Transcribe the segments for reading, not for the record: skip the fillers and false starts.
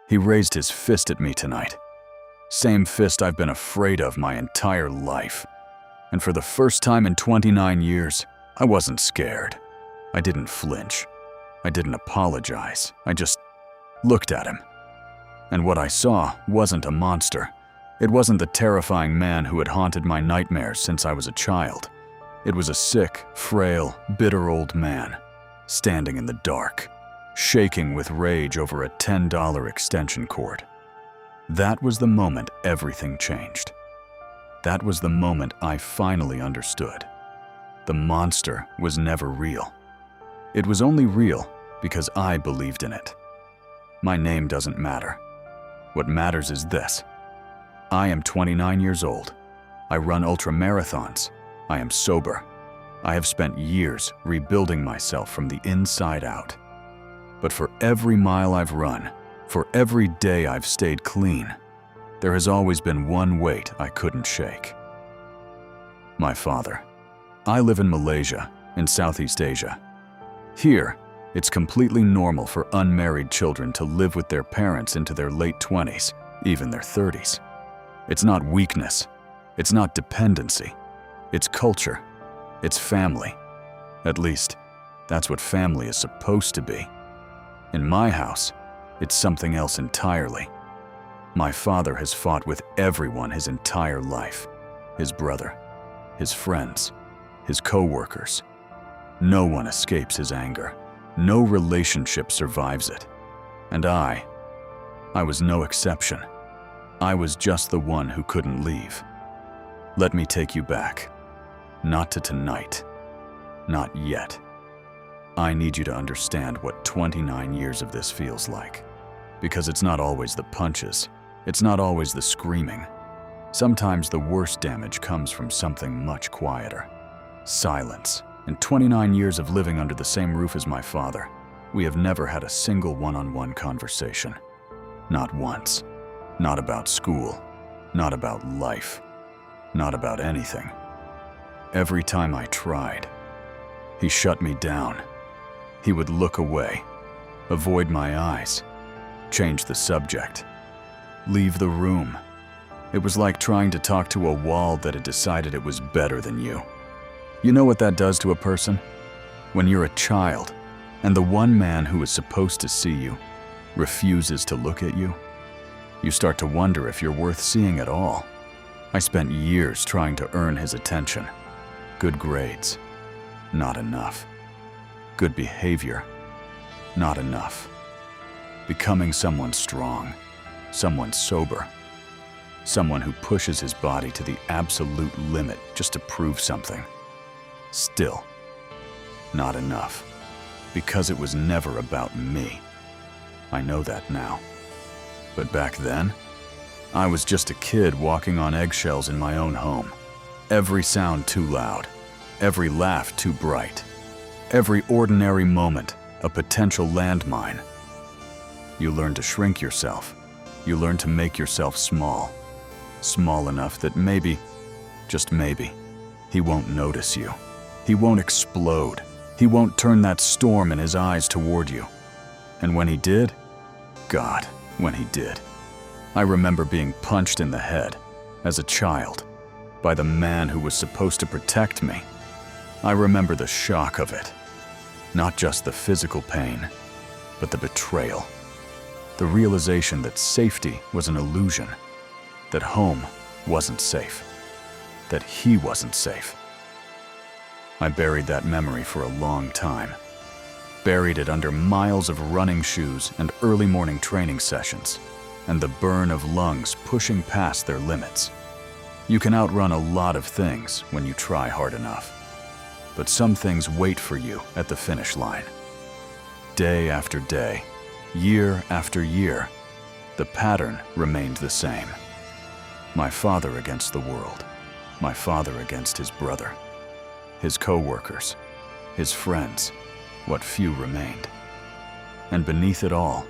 He raised his fist at me tonight. Same fist I've been afraid of my entire life. And for the first time in 29 years, I wasn't scared. I didn't flinch. I didn't apologize. I just looked at him. And what I saw wasn't a monster. It wasn't the terrifying man who had haunted my nightmares since I was a child. It was a sick, frail, bitter old man, standing in the dark, shaking with rage over a $10 extension cord. That was the moment everything changed. That was the moment I finally understood. The monster was never real. It was only real because I believed in it. My name doesn't matter. What matters is this. I am 29 years old. I run ultramarathons. I am sober. I have spent years rebuilding myself from the inside out. But for every mile I've run, for every day I've stayed clean, there has always been one weight I couldn't shake. My father. I live in Malaysia, in Southeast Asia. Here, it's completely normal for unmarried children to live with their parents into their late 20s, even their 30s. It's not weakness. It's not dependency. It's culture. It's family. At least, that's what family is supposed to be. In my house, it's something else entirely. My father has fought with everyone his entire life. His brother, his friends, his co-workers. No one escapes his anger. No relationship survives it. And I was no exception. I was just the one who couldn't leave. Let me take you back. Not to tonight. Not yet. I need you to understand what 29 years of this feels like. Because it's not always the punches. It's not always the screaming. Sometimes the worst damage comes from something much quieter. Silence. In 29 years of living under the same roof as my father, we have never had a single one-on-one conversation. Not once. Not about school. Not about life. Not about anything. Every time I tried, he shut me down. He would look away, avoid my eyes, change the subject, leave the room. It was like trying to talk to a wall that had decided it was better than you. You know what that does to a person? When you're a child, and the one man who is supposed to see you refuses to look at you, you start to wonder if you're worth seeing at all. I spent years trying to earn his attention. Good grades, not enough. Good behavior, not enough. Becoming someone strong, someone sober, someone who pushes his body to the absolute limit just to prove something. Still, not enough. Because it was never about me. I know that now. But back then, I was just a kid walking on eggshells in my own home. Every sound too loud, every laugh too bright, every ordinary moment a potential landmine. You learn to shrink yourself. You learn to make yourself small. Small enough that maybe, just maybe, he won't notice you. He won't explode. He won't turn that storm in his eyes toward you. And when he did, God, when he did, I remember being punched in the head, as a child, by the man who was supposed to protect me. I remember the shock of it. Not just the physical pain, but the betrayal. The realization that safety was an illusion, that home wasn't safe, that he wasn't safe. I buried that memory for a long time. Buried it under miles of running shoes and early morning training sessions, and the burn of lungs pushing past their limits. You can outrun a lot of things when you try hard enough. But some things wait for you at the finish line. Day after day, year after year, the pattern remained the same. My father against the world. My father against his brother. His co-workers. His friends. What few remained. And beneath it all,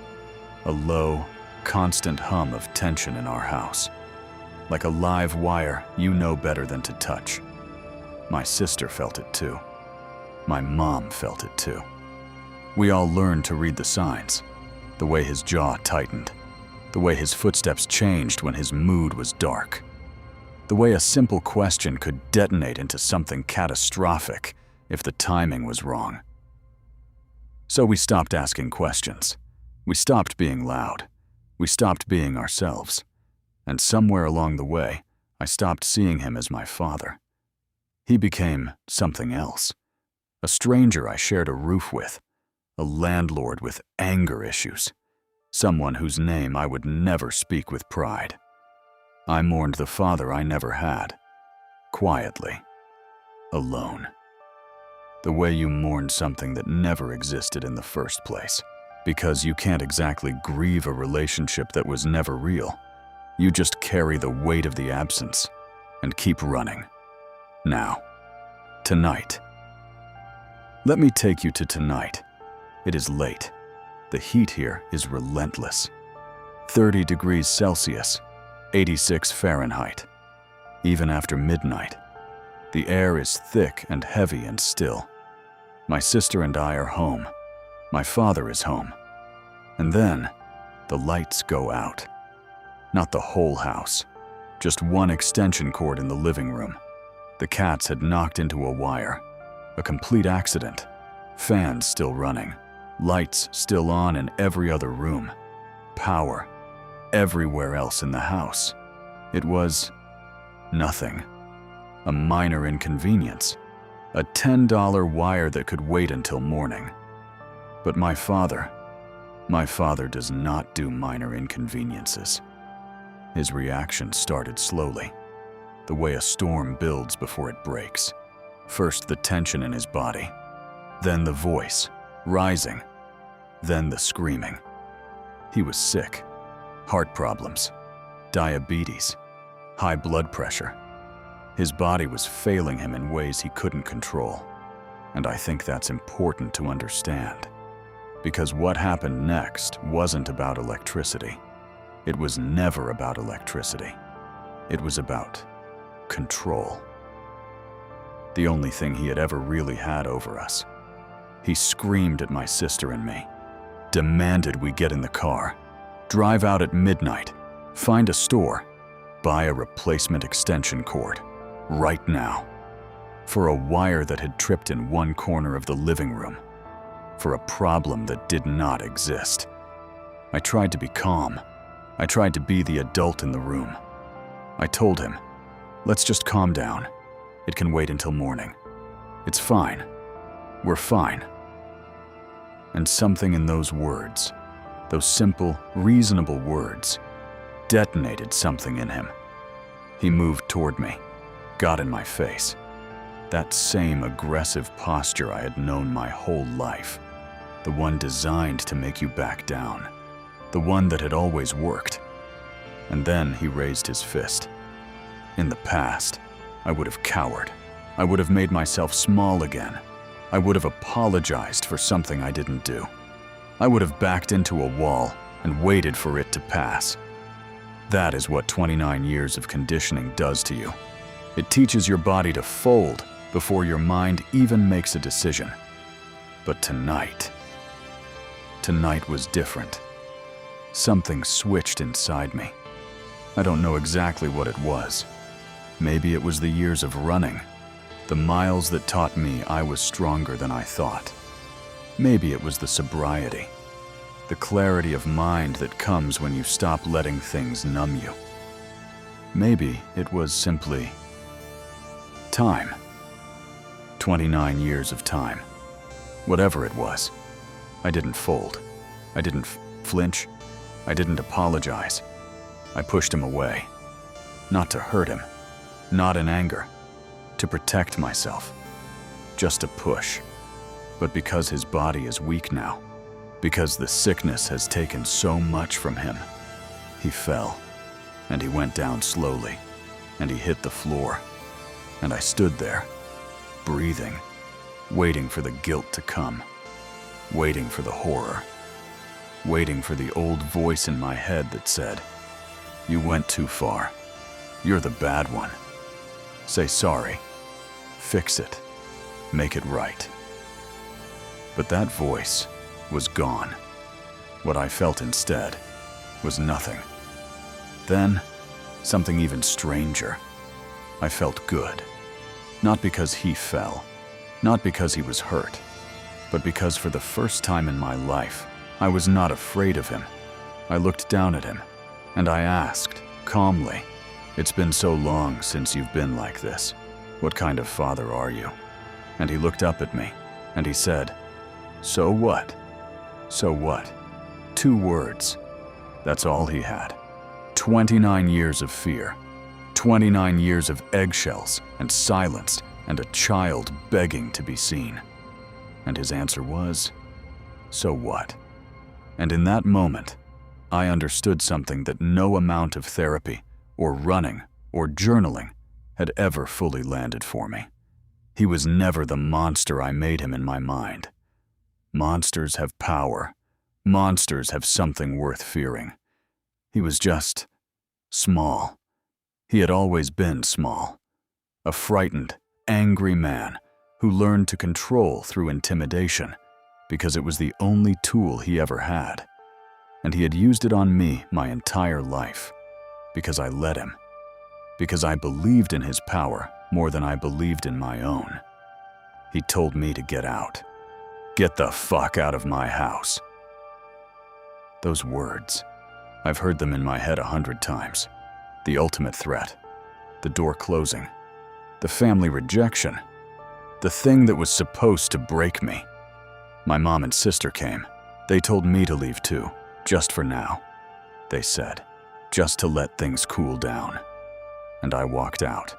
a low, constant hum of tension in our house. Like a live wire you know better than to touch. My sister felt it too. My mom felt it too. We all learned to read the signs, the way his jaw tightened, The way his footsteps changed when his mood was dark. The way a simple question could detonate into something catastrophic if the timing was wrong. So we stopped asking questions. We stopped being loud. We stopped being ourselves. And somewhere along the way, I stopped seeing him as my father. He became something else. A stranger I shared a roof with. A landlord with anger issues. Someone whose name I would never speak with pride. I mourned the father I never had. Quietly. Alone. The way you mourn something that never existed in the first place. Because you can't exactly grieve a relationship that was never real. You just carry the weight of the absence and keep running. Now, tonight. Let me take you to tonight. It is late. The heat here is relentless. 30 degrees Celsius, 86 Fahrenheit. Even after midnight, the air is thick and heavy and still. My sister and I are home. My father is home. And then, the lights go out. Not the whole house, just one extension cord in the living room. The cats had knocked into a wire. A complete accident. Fans still running. Lights still on in every other room. Power everywhere else in the house. It was nothing. A minor inconvenience. A $10 wire that could wait until morning. But my father does not do minor inconveniences. His reaction started slowly, the way a storm builds before it breaks. First the tension in his body, then the voice, rising, then the screaming. He was sick, heart problems, diabetes, high blood pressure. His body was failing him in ways he couldn't control. And I think that's important to understand. Because what happened next wasn't about electricity. It was never about electricity. It was about control. The only thing he had ever really had over us. He screamed at my sister and me, demanded we get in the car, drive out at midnight, find a store, buy a replacement extension cord, right now, for a wire that had tripped in one corner of the living room, for a problem that did not exist. I tried to be calm. I tried to be the adult in the room. I told him, let's just calm down. It can wait until morning. It's fine. We're fine. And something in those words, those simple, reasonable words, detonated something in him. He moved toward me, got in my face. That same aggressive posture I had known my whole life. The one designed to make you back down. The one that had always worked. And then he raised his fist. In the past, I would have cowered. I would have made myself small again. I would have apologized for something I didn't do. I would have backed into a wall and waited for it to pass. That is what 29 years of conditioning does to you. It teaches your body to fold before your mind even makes a decision. But tonight was different. Something switched inside me. I don't know exactly what it was. Maybe it was the years of running, the miles that taught me I was stronger than I thought. Maybe it was the sobriety, the clarity of mind that comes when you stop letting things numb you. Maybe it was simply time. 29 years of time. Whatever it was. I didn't fold. I didn't flinch. I didn't apologize. I pushed him away. Not to hurt him. Not in anger. To protect myself. Just a push. But because his body is weak now, because the sickness has taken so much from him, he fell. And he went down slowly. And he hit the floor. And I stood there, breathing, waiting for the guilt to come. Waiting for the horror. Waiting for the old voice in my head that said, "You went too far. You're the bad one. Say sorry. Fix it. Make it right." But that voice was gone. What I felt instead was nothing. Then, something even stranger. I felt good. Not because he fell, not because he was hurt, but because for the first time in my life, I was not afraid of him. I looked down at him, and I asked, calmly, "It's been so long since you've been like this. What kind of father are you?" And he looked up at me, and he said, "So what?" So what? 2 words. That's all he had. 29 years of fear. 29 years of eggshells and silence and a child begging to be seen. And his answer was, "So what?" And in that moment, I understood something that no amount of therapy or running or journaling had ever fully landed for me. He was never the monster I made him in my mind. Monsters have power. Monsters have something worth fearing. He was just small. He had always been small. A frightened, angry man who learned to control through intimidation because it was the only tool he ever had. And he had used it on me my entire life because I let him. Because I believed in his power more than I believed in my own. He told me to get out. "Get the fuck out of my house." Those words, I've heard them in my head 100 times. The ultimate threat, the door closing, the family rejection, the thing that was supposed to break me. My mom and sister came. They told me to leave too, just for now. They said, just to let things cool down. And I walked out,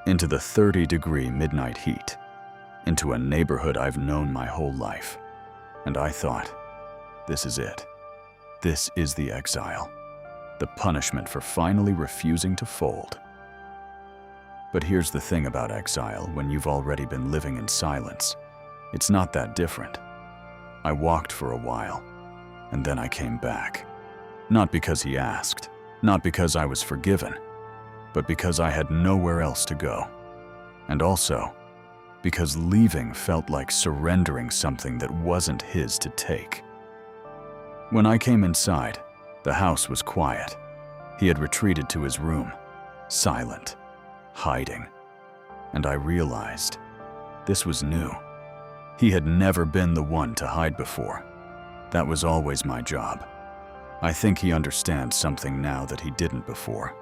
into the 30-degree midnight heat, into a neighborhood I've known my whole life. And I thought, this is it. This is the exile, the punishment for finally refusing to fold. But here's the thing about exile when you've already been living in silence. It's not that different. I walked for a while, and then I came back. Not because he asked, not because I was forgiven, but because I had nowhere else to go. And also, because leaving felt like surrendering something that wasn't his to take. When I came inside, the house was quiet. He had retreated to his room, silent, hiding. And I realized this was new. He had never been the one to hide before. That was always my job. I think he understands something now that he didn't before.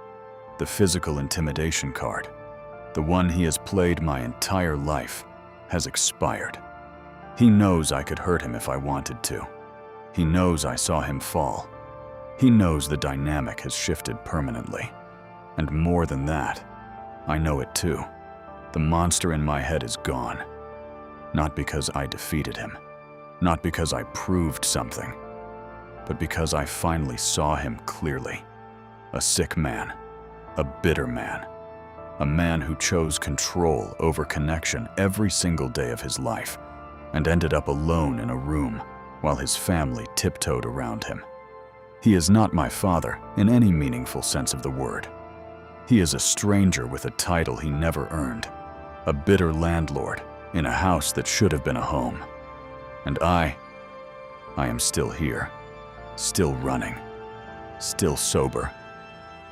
The physical intimidation card, the one he has played my entire life, has expired. He knows I could hurt him if I wanted to. He knows I saw him fall. He knows the dynamic has shifted permanently. And more than that, I know it too. The monster in my head is gone. Not because I defeated him, not because I proved something, but because I finally saw him clearly. A sick man, a bitter man, a man who chose control over connection every single day of his life and ended up alone in a room while his family tiptoed around him. He is not my father in any meaningful sense of the word. He is a stranger with a title he never earned, a bitter landlord in a house that should have been a home. And I am still here, still running, still sober,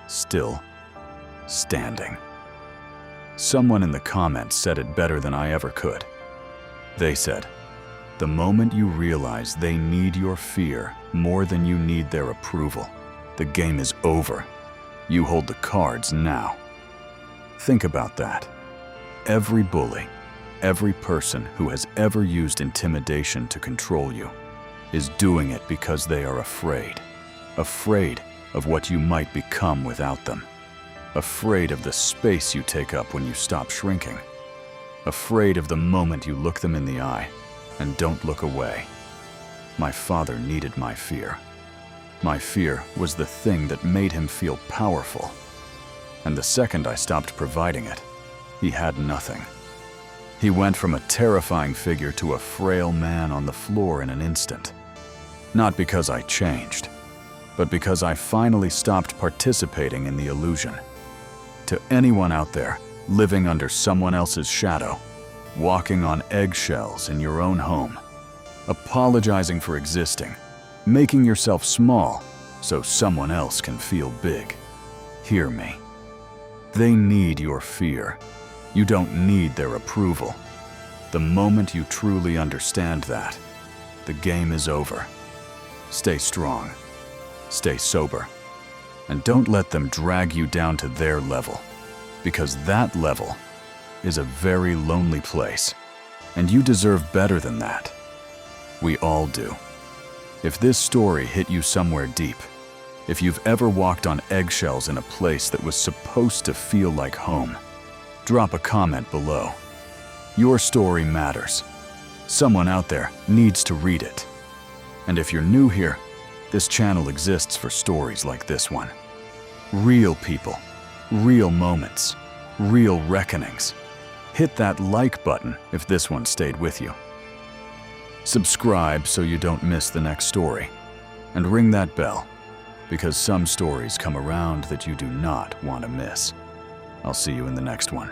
still standing. Someone in the comments said it better than I ever could. They said, "The moment you realize they need your fear more than you need their approval, the game is over. You hold the cards now." Think about that. Every bully, every person who has ever used intimidation to control you is doing it because they are afraid. Afraid of what you might become without them. Afraid of the space you take up when you stop shrinking. Afraid of the moment you look them in the eye and don't look away. My father needed my fear. My fear was the thing that made him feel powerful. And the second I stopped providing it, he had nothing. He went from a terrifying figure to a frail man on the floor in an instant. Not because I changed, but because I finally stopped participating in the illusion. To anyone out there living under someone else's shadow, walking on eggshells in your own home, apologizing for existing, making yourself small so someone else can feel big. Hear me. They need your fear. You don't need their approval. The moment you truly understand that, the game is over. Stay strong, stay sober, and don't let them drag you down to their level, because that level is a very lonely place, and you deserve better than that. We all do. If this story hit you somewhere deep, if you've ever walked on eggshells in a place that was supposed to feel like home, drop a comment below. Your story matters. Someone out there needs to read it. And if you're new here, this channel exists for stories like this one. Real people, real moments, real reckonings. Hit that like button if this one stayed with you. Subscribe so you don't miss the next story. And ring that bell, because some stories come around that you do not want to miss. I'll see you in the next one.